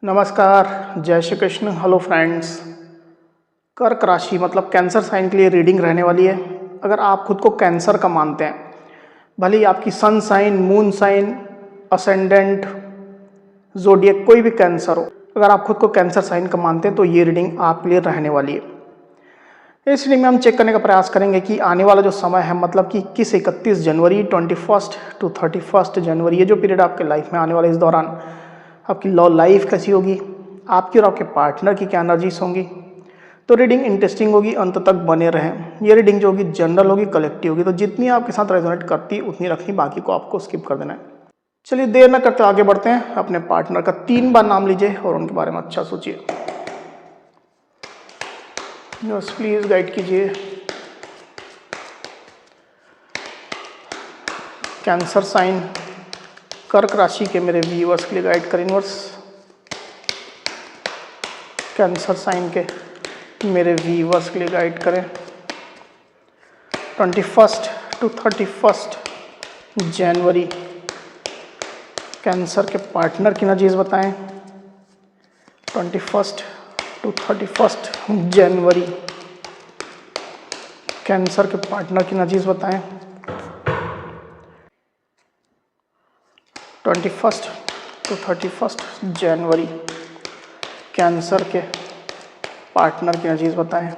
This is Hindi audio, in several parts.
नमस्कार, जय श्री कृष्ण। Hello friends. कर्क राशि मतलब कैंसर साइन के लिए रीडिंग रहने वाली है। अगर आप खुद को कैंसर का मानते हैं, भले ही आपकी sun sign, moon sign, ascendant, zodiac कोई भी कैंसर हो, अगर आप खुद को कैंसर साइन का मानते हैं तो ये रीडिंग आपके लिए रहने वाली है। इस रीडिंग में हम चेक करने का प्रयास करेंगे कि आने वाला जो समय है, मतलब कि 31 जनवरी 21 टू 31 जनवरी, ये जो पीरियड आपके लाइफ में आने वाला है, इस दौरान आपकी लव लाइफ कैसी होगी, आपकी और आपके पार्टनर की क्या एनर्जीज होंगी। तो रीडिंग इंटरेस्टिंग होगी, अंत तक बने रहें। ये रीडिंग जो होगी जनरल होगी, कलेक्टिव होगी, तो जितनी आपके साथ रेजोनेट करती है उतनी रखनी, बाकी को आपको स्किप कर देना है। चलिए देर न करते आगे बढ़ते हैं। अपने पार्टनर का 3 बार नाम लीजिए और उनके बारे में अच्छा सोचिए। बस प्लीज गाइड कीजिए। कैंसर साइन, कर्क राशि के मेरे व्यूअर्स के लिए गाइड करें यूनिवर्स। कैंसर साइन के मेरे व्यूअर्स के लिए गाइड करें। 21 टू 31 जनवरी कैंसर के पार्टनर की एनर्जीज बताएं। 21 टू 31 जनवरी कैंसर के पार्टनर की एनर्जीज बताएं। 21 टू 31 जनवरी कैंसर के पार्टनर की एनर्जीज बताएं।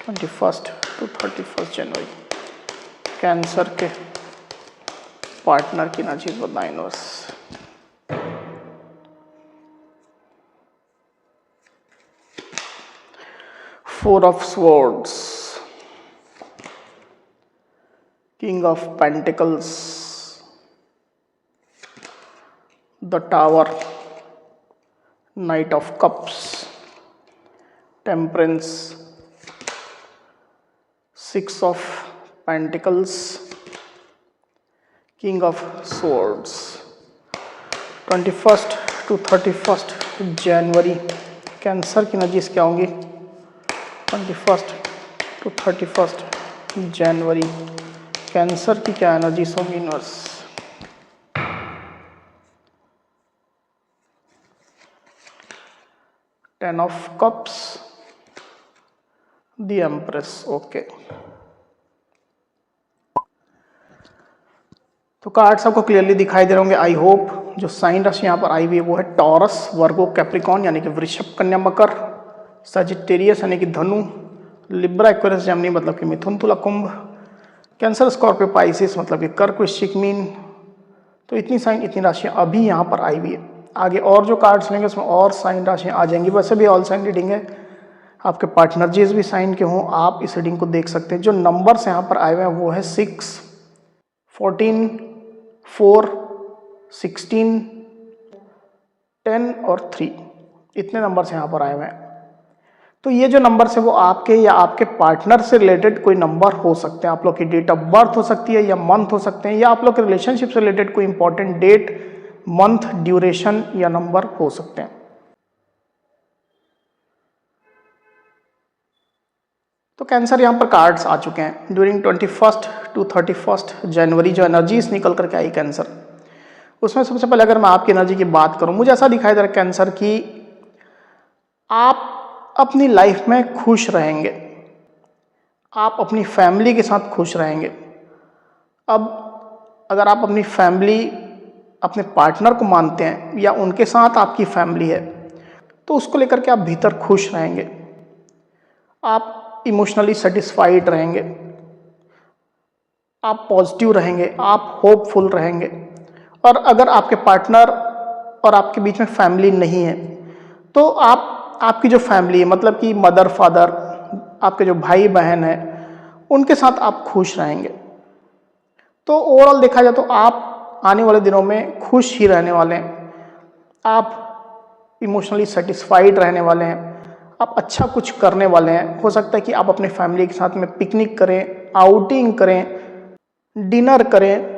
21 टू 31 जनवरी कैंसर के पार्टनर की एनर्जीज बताएं बस। Four of swords, king of pentacles, the tower, knight of cups, temperance, 6 of pentacles, king of swords. 21 to 31 जनवरी कैंसर की एनर्जीज क्या होंगी? 21 टू 31 जनवरी कैंसर की क्या एनर्जीज होंगी universe? Ten of cups, the empress. Okay, तो कार्ड्स आपको क्लियरली दिखाई दे रहे होंगे आई होप। जो साइन राशि यहाँ पर आई हुई है वो है टॉरस, वर्गो, कैप्रिकॉन यानी कि वृषभ, कन्या, मकर, सजिटेरियस यानी कि धनु, लिब्रा, एक्वेरियस, जेमिनी मतलब कि मिथुन, तुला, कुंभ, कैंसर, स्कॉर्पियो, पाइसिस मतलब कि कर्क, वृश्चिक, मीन। तो इतनी साइन, इतनी राशियाँ अभी यहाँ पर आई हुई है। आगे और जो कार्ड्स लेंगे उसमें और साइन राशियाँ आ जाएंगी। वैसे भी ऑल साइन रीडिंग है, आपके पार्टनर जिस भी साइन के हों आप इस रीडिंग को देख सकते हैं। जो नंबर्स यहाँ पर आए हुए हैं वो है 6, 14, 4, 16, 10 और 3। इतने नंबर्स यहाँ पर आए हुए हैं। तो ये जो नंबर्स है वो आपके या आपके पार्टनर से रिलेटेड कोई नंबर हो सकते हैं। आप लोग की डेट ऑफ बर्थ हो सकती है या मंथ हो सकते हैं, या आप लोग के रिलेशनशिप से रिलेटेड कोई इंपॉर्टेंट डेट, मंथ, ड्यूरेशन या नंबर हो सकते हैं। तो कैंसर यहाँ पर कार्ड्स आ चुके हैं। ड्यूरिंग 21 टू 31 जनवरी जो एनर्जीज निकल करके आई कैंसर, उसमें सबसे पहले अगर मैं आपकी एनर्जी की बात करूं, मुझे ऐसा दिखाई दे रहा है कैंसर की आप अपनी लाइफ में खुश रहेंगे, आप अपनी फैमिली के साथ खुश रहेंगे। अब अगर आप अपनी फैमिली, अपने पार्टनर को मानते हैं या उनके साथ आपकी फैमिली है, तो उसको लेकर के आप भीतर खुश रहेंगे, आप इमोशनली सेटिस्फाइड रहेंगे, आप पॉजिटिव रहेंगे, आप होपफुल रहेंगे। और अगर आपके पार्टनर और आपके बीच में फैमिली नहीं है, तो आपकी जो फैमिली है, मतलब कि मदर, फादर, आपके जो भाई बहन है, उनके साथ आप खुश रहेंगे। तो ओवरऑल देखा जाए तो आप आने वाले दिनों में खुश ही रहने वाले हैं, आप इमोशनली सेटिस्फाइड रहने वाले हैं, आप अच्छा कुछ करने वाले हैं। हो सकता है कि आप अपने फैमिली के साथ में पिकनिक करें, आउटिंग करें, डिनर करें,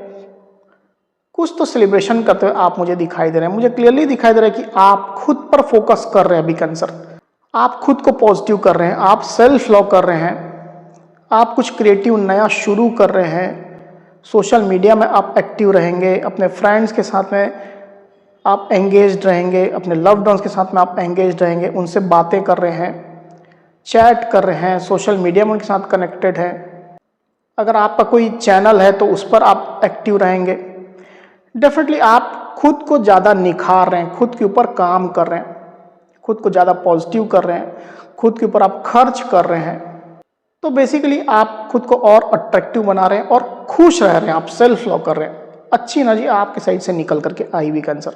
कुछ तो सेलिब्रेशन करते हुए आप मुझे दिखाई दे रहे हैं। मुझे क्लियरली दिखाई दे रहा है कि आप खुद पर फोकस कर रहे हैं अभी कैंसर, आप खुद को पॉजिटिव कर रहे हैं, आप सेल्फ लव कर रहे हैं, आप कुछ क्रिएटिव नया शुरू कर रहे हैं, सोशल मीडिया में आप एक्टिव रहेंगे, अपने फ्रेंड्स के साथ में आप एंगेज्ड रहेंगे, अपने लव्ड वंस के साथ में आप एंगेज्ड रहेंगे, उनसे बातें कर रहे हैं, चैट कर रहे हैं, सोशल मीडिया में उनके साथ कनेक्टेड हैं। अगर आपका कोई चैनल है तो उस पर आप एक्टिव रहेंगे। डेफिनेटली आप खुद को ज़्यादा निखार रहे हैं, खुद के ऊपर काम कर रहे हैं, खुद को ज़्यादा पॉजिटिव कर रहे हैं, खुद के ऊपर आप खर्च कर रहे हैं। तो बेसिकली आप खुद को और अट्रैक्टिव बना रहे हैं और खुश रह रहे हैं, आप सेल्फ लव कर रहे हैं। अच्छी एनर्जी आपके साइड से निकल करके आई हुई कैंसर।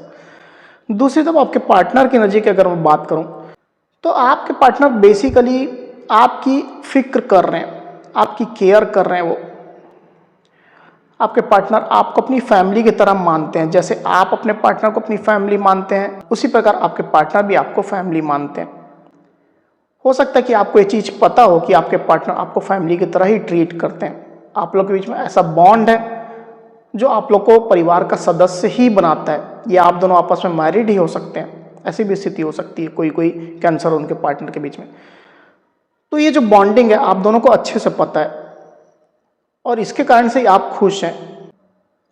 दूसरी तरफ आपके पार्टनर की एनर्जी की अगर मैं बात करूं तो आपके पार्टनर बेसिकली आपकी फिक्र कर रहे हैं, आपकी केयर कर रहे हैं। वो आपके पार्टनर आपको अपनी फैमिली की तरह मानते हैं। जैसे आप अपने पार्टनर को अपनी फैमिली मानते हैं, उसी प्रकार आपके पार्टनर भी आपको फैमिली मानते हैं। हो सकता है कि आपको ये चीज़ पता हो कि आपके पार्टनर आपको फैमिली की तरह ही ट्रीट करते हैं। आप लोग के बीच में ऐसा बॉन्ड है जो आप लोग को परिवार का सदस्य ही बनाता है। या आप दोनों आपस में मैरिड ही हो सकते हैं, ऐसी भी स्थिति हो सकती है कोई कोई कैंसर हो उनके पार्टनर के बीच में। तो ये जो बॉन्डिंग है आप दोनों को अच्छे से पता है और इसके कारण से आप खुश हैं।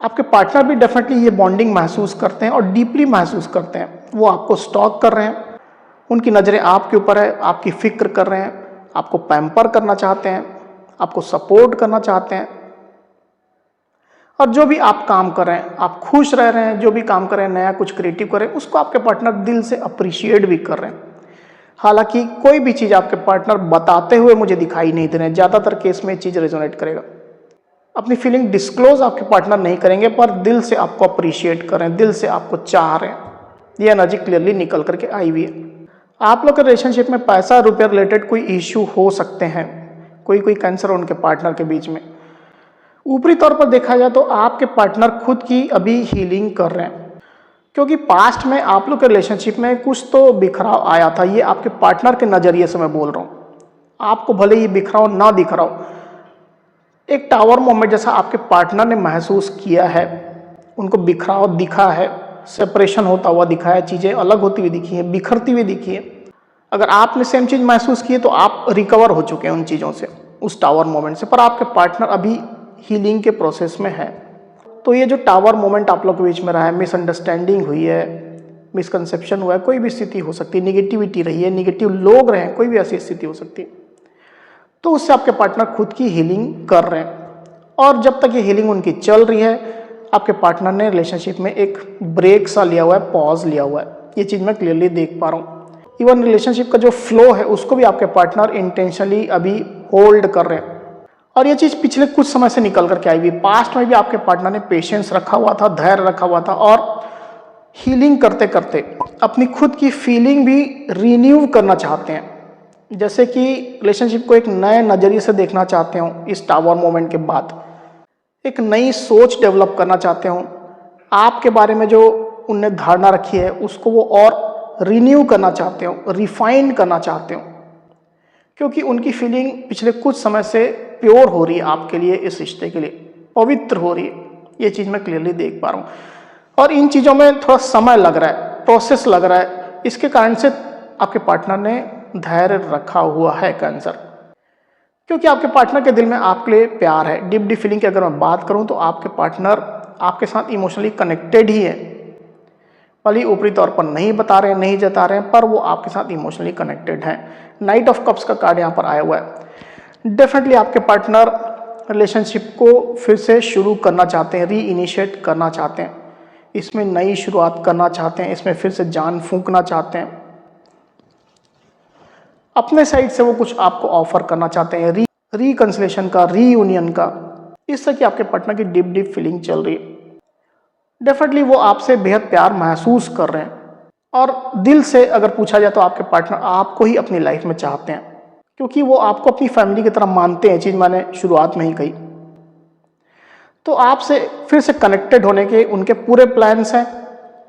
आपके पार्टनर भी डेफिनेटली ये बॉन्डिंग महसूस करते हैं और डीपली महसूस करते हैं। वो आपको स्टॉक कर रहे हैं, उनकी नज़रें आपके ऊपर है, आपकी फिक्र कर रहे हैं, आपको पैम्पर करना चाहते हैं, आपको सपोर्ट करना चाहते हैं। और जो भी आप काम कर रहे हैं, आप खुश रह रहे हैं, जो भी काम कर रहे हैं, नया कुछ क्रिएटिव कर रहे हैं, उसको आपके पार्टनर दिल से अप्रिशिएट भी कर रहे हैं। हालांकि कोई भी चीज़ आपके पार्टनर बताते हुए मुझे दिखाई नहीं दे रहे हैं, ज़्यादातर केस में ये चीज़ रेजोनेट करेगा। अपनी फीलिंग डिस्क्लोज आपके पार्टनर नहीं करेंगे, पर दिल से आपको अप्रिशिएट कर रहे हैं, दिल से आपको चाह रहे हैं। ये एनर्जी क्लियरली निकल करके आई हुई है। आप लोग के रिलेशनशिप में पैसा रुपये रिलेटेड कोई इश्यू हो सकते हैं, कोई कोई कैंसर हो उनके पार्टनर के बीच में। ऊपरी तौर पर देखा जाए तो आपके पार्टनर खुद की अभी हीलिंग कर रहे हैं, क्योंकि पास्ट में आप लोग के रिलेशनशिप में कुछ तो बिखराव आया था। ये आपके पार्टनर के नज़रिए से मैं बोल रहा हूँ। आपको भले ये बिखराव ना दिख रहा हो, एक टावर मोमेंट जैसा आपके पार्टनर ने महसूस किया है, उनको बिखराव दिखा है, सेपरेशन होता हुआ दिखा है, चीज़ें अलग होती हुई दिखी है, बिखरती हुई दिखी है। अगर आपने सेम चीज़ महसूस की है तो आप रिकवर हो चुके हैं उन चीज़ों से, उस टावर मोमेंट से, पर आपके पार्टनर अभी हीलिंग के प्रोसेस में है। तो ये जो टावर मोमेंट आप लोग के बीच में रहा है, मिसअंडरस्टैंडिंग हुई है, मिसकंसेप्शन हुआ है, कोई भी स्थिति हो सकती है, निगेटिविटी रही है, निगेटिव लोग रहे हैं, कोई भी ऐसी स्थिति हो सकती है, तो उससे आपके पार्टनर खुद की हीलिंग कर रहे हैं। और जब तक ये हीलिंग उनकी चल रही है, आपके पार्टनर ने रिलेशनशिप में एक ब्रेक सा लिया हुआ है, पॉज लिया हुआ है। ये चीज़ मैं क्लियरली देख पा रहा हूँ। इवन रिलेशनशिप का जो फ्लो है उसको भी आपके पार्टनर इंटेंशनली अभी होल्ड कर रहे हैं। और ये चीज़ पिछले कुछ समय से निकल करके आई हुई। पास्ट में भी आपके पार्टनर ने पेशेंस रखा हुआ था, धैर्य रखा हुआ था, और हीलिंग करते करते अपनी खुद की फीलिंग भी रीन्यू करना चाहते हैं। जैसे कि रिलेशनशिप को एक नए नज़रिए से देखना चाहते हो, इस टावर मोमेंट के बाद एक नई सोच डेवलप करना चाहते हो। आपके बारे में जो उनने धारणा रखी है उसको वो और रीन्यू करना चाहते हो, रिफाइन करना चाहते हो, क्योंकि उनकी फीलिंग पिछले कुछ समय से प्योर हो रही है आपके लिए, इस रिश्ते के लिए पवित्र हो रही है। ये चीज़ मैं क्लियरली देख पा रहा हूँ। और इन चीज़ों में थोड़ा समय लग रहा है, प्रोसेस लग रहा है। इसके कारण से आपके पार्टनर ने धैर्य रखा हुआ है कैंसर, क्योंकि आपके पार्टनर के दिल में आपके लिए प्यार है। डीप डीप फीलिंग की अगर मैं बात करूं तो आपके पार्टनर आपके साथ इमोशनली कनेक्टेड ही है। भले ऊपरी तौर पर नहीं बता रहे हैं, नहीं जता रहे हैं, पर वो आपके साथ इमोशनली कनेक्टेड है। नाइट ऑफ कप्स का कार्ड यहाँ पर आया हुआ है। डेफिनेटली आपके पार्टनर रिलेशनशिप को फिर से शुरू करना चाहते हैं, री इनिशिएट करना चाहते हैं, इसमें नई शुरुआत करना चाहते हैं, इसमें फिर से जान फूंकना चाहते हैं। अपने साइड से वो कुछ आपको ऑफर करना चाहते हैं, रिकंसिलेशन का, रीयूनियन का। इस तरह की आपके पार्टनर की डीप डीप फीलिंग चल रही है। डेफिनेटली वो आपसे बेहद प्यार महसूस कर रहे हैं, और दिल से अगर पूछा जाए तो आपके पार्टनर आपको ही अपनी लाइफ में चाहते हैं, क्योंकि वो आपको अपनी फैमिली की तरह मानते हैं। चीज़ मैंने शुरुआत में ही कही। तो आपसे फिर से कनेक्टेड होने के उनके पूरे प्लान्स हैं,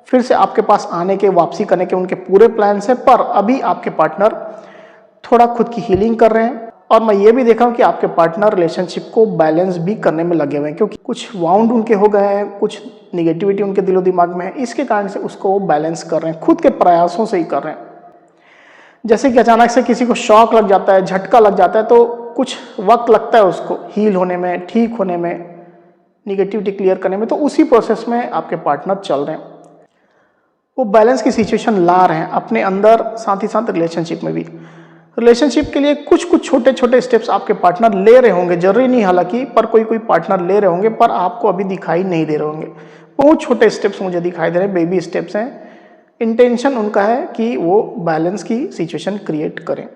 फिर से आपके पास आने के, वापसी करने के उनके पूरे प्लान्स हैं। पर अभी आपके पार्टनर थोड़ा खुद की हीलिंग कर रहे हैं। और मैं ये भी देखा हूँ कि आपके पार्टनर रिलेशनशिप को बैलेंस भी करने में लगे हुए हैं, क्योंकि कुछ वाउंड उनके हो गए हैं, कुछ निगेटिविटी उनके दिलो दिमाग में है। इसके कारण से उसको वो बैलेंस कर रहे हैं, खुद के प्रयासों से ही कर रहे हैं। जैसे कि अचानक से किसी को शॉक लग जाता है, झटका लग जाता है, तो कुछ वक्त लगता है उसको हील होने में, ठीक होने में, निगेटिविटी क्लियर करने में। तो उसी प्रोसेस में आपके पार्टनर चल रहे हैं। वो बैलेंस की सिचुएशन ला रहे हैं अपने अंदर, साथ ही साथ रिलेशनशिप में भी। रिलेशनशिप के लिए कुछ कुछ छोटे छोटे स्टेप्स आपके पार्टनर ले रहे होंगे, जरूरी नहीं हालांकि, पर कोई कोई पार्टनर ले रहे होंगे पर आपको अभी दिखाई नहीं दे रहे होंगे। बहुत छोटे स्टेप्स मुझे दिखाई दे रहे हैं, बेबी स्टेप्स हैं। इंटेंशन उनका है कि वो बैलेंस की सिचुएशन क्रिएट करें,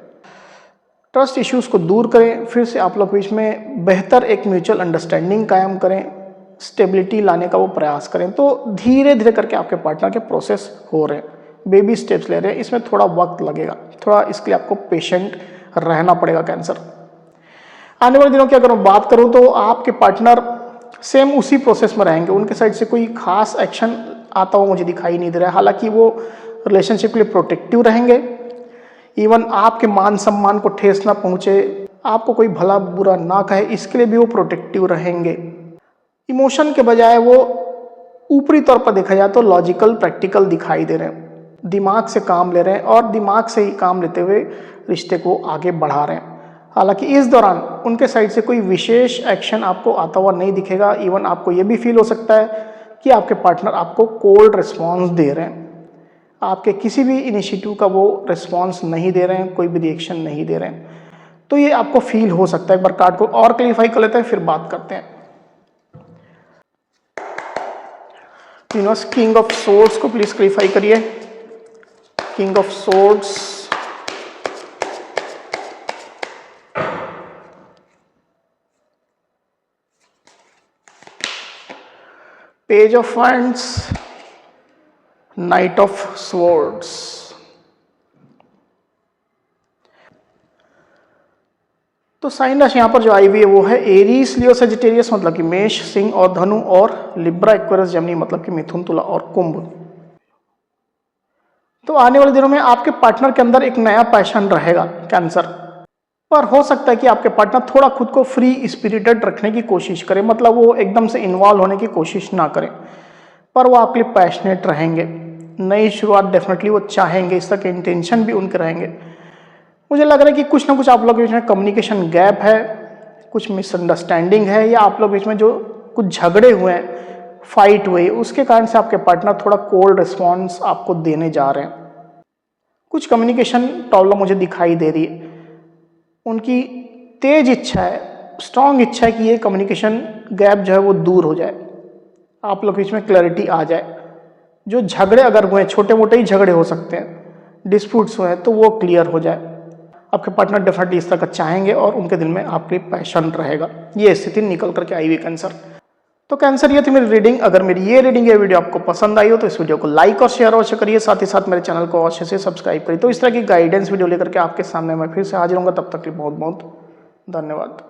ट्रस्ट इश्यूज को दूर करें, फिर से आप लोग बीच में बेहतर एक म्यूचुअल अंडरस्टैंडिंग कायम करें, स्टेबिलिटी लाने का वो प्रयास करें। तो धीरे धीरे करके आपके पार्टनर के प्रोसेस हो रहे हैं, बेबी स्टेप्स ले रहे हैं। इसमें थोड़ा वक्त लगेगा, थोड़ा इसके लिए आपको पेशेंट रहना पड़ेगा कैंसर। आने वाले दिनों की अगर मैं बात करूं तो आपके पार्टनर सेम उसी प्रोसेस में रहेंगे, उनके साइड से कोई खास एक्शन आता हुआ मुझे दिखाई नहीं दे रहा है। हालांकि वो रिलेशनशिप के लिए प्रोटेक्टिव रहेंगे, इवन आपके मान सम्मान को ठेस ना पहुंचे, आपको कोई भला बुरा ना कहे, इसके लिए भी वो प्रोटेक्टिव रहेंगे। इमोशन के बजाय वो ऊपरी तौर पर देखा जाए तो लॉजिकल प्रैक्टिकल दिखाई दे रहे हैं, दिमाग से काम ले रहे हैं और दिमाग से ही काम लेते हुए रिश्ते को आगे बढ़ा रहे हैं। हालांकि इस दौरान उनके साइड से कोई विशेष एक्शन आपको आता हुआ नहीं दिखेगा। इवन आपको ये भी फील हो सकता है कि आपके पार्टनर आपको कोल्ड रिस्पॉन्स दे रहे हैं, आपके किसी भी इनिशिएटिव का वो रिस्पॉन्स नहीं दे रहे हैं, कोई भी रिएक्शन नहीं दे रहे हैं। तो ये आपको फील हो सकता है। एक बार कार्ड को और क्लियरफाई कर लेते हैं, फिर बात करते हैं। यूनिवर्स, किंग ऑफ सोर्ड्स को प्लीज क्लियरफाई करिए। King of swords, page of wands, night of swords. तो साइन राशि यहां पर जो आई हुई है वो है एरीज, लियो, सजिटेरियस मतलब कि मेष, सिंह और धनु, और लिब्रा, एक्वेरियस, जेमिनी मतलब कि मिथुन, तुला और कुंभ। तो आने वाले दिनों में आपके पार्टनर के अंदर एक नया पैशन रहेगा कैंसर, पर हो सकता है कि आपके पार्टनर थोड़ा खुद को फ्री स्पिरिटेड रखने की कोशिश करें, मतलब वो एकदम से इन्वॉल्व होने की कोशिश ना करें, पर वो आपके लिए पैशनेट रहेंगे। नई शुरुआत डेफिनेटली वो चाहेंगे, इस तक इंटेंशन भी उनके रहेंगे। मुझे लग रहा है कि कुछ ना कुछ आप लोग के बीच में कम्युनिकेशन गैप है, कुछ मिसअंडरस्टैंडिंग है, या आप लोग बीच में जो कुछ झगड़े हुए हैं, फाइट हुई, उसके कारण से आपके पार्टनर थोड़ा कोल्ड रिस्पॉन्स आपको देने जा रहे हैं। कुछ कम्युनिकेशन प्रॉब्लम मुझे दिखाई दे रही है। उनकी तेज इच्छा है, स्ट्रांग इच्छा है कि ये कम्युनिकेशन गैप जो है वो दूर हो जाए, आप लोग बीच में क्लैरिटी आ जाए। जो झगड़े अगर हुए, छोटे मोटे ही झगड़े हो सकते हैं, डिस्प्यूट्स हुए हैं, तो वो क्लियर हो जाए। आपके पार्टनर डेफिनेटली इस तरह का चाहेंगे और उनके दिल में आपके पैशन रहेगा। ये स्थिति निकल करके आई हुई कैंसर। तो कैंसर, ये थी मेरी रीडिंग। अगर मेरी ये रीडिंग, ये वीडियो आपको पसंद आई हो तो इस वीडियो को लाइक और शेयर अवश्य करिए, साथ ही साथ मेरे चैनल को अवश्य से सब्सक्राइब करिए। तो इस तरह की गाइडेंस वीडियो लेकर के आपके सामने मैं फिर से हाजिर होऊंगा। तब तक के लिए बहुत बहुत धन्यवाद।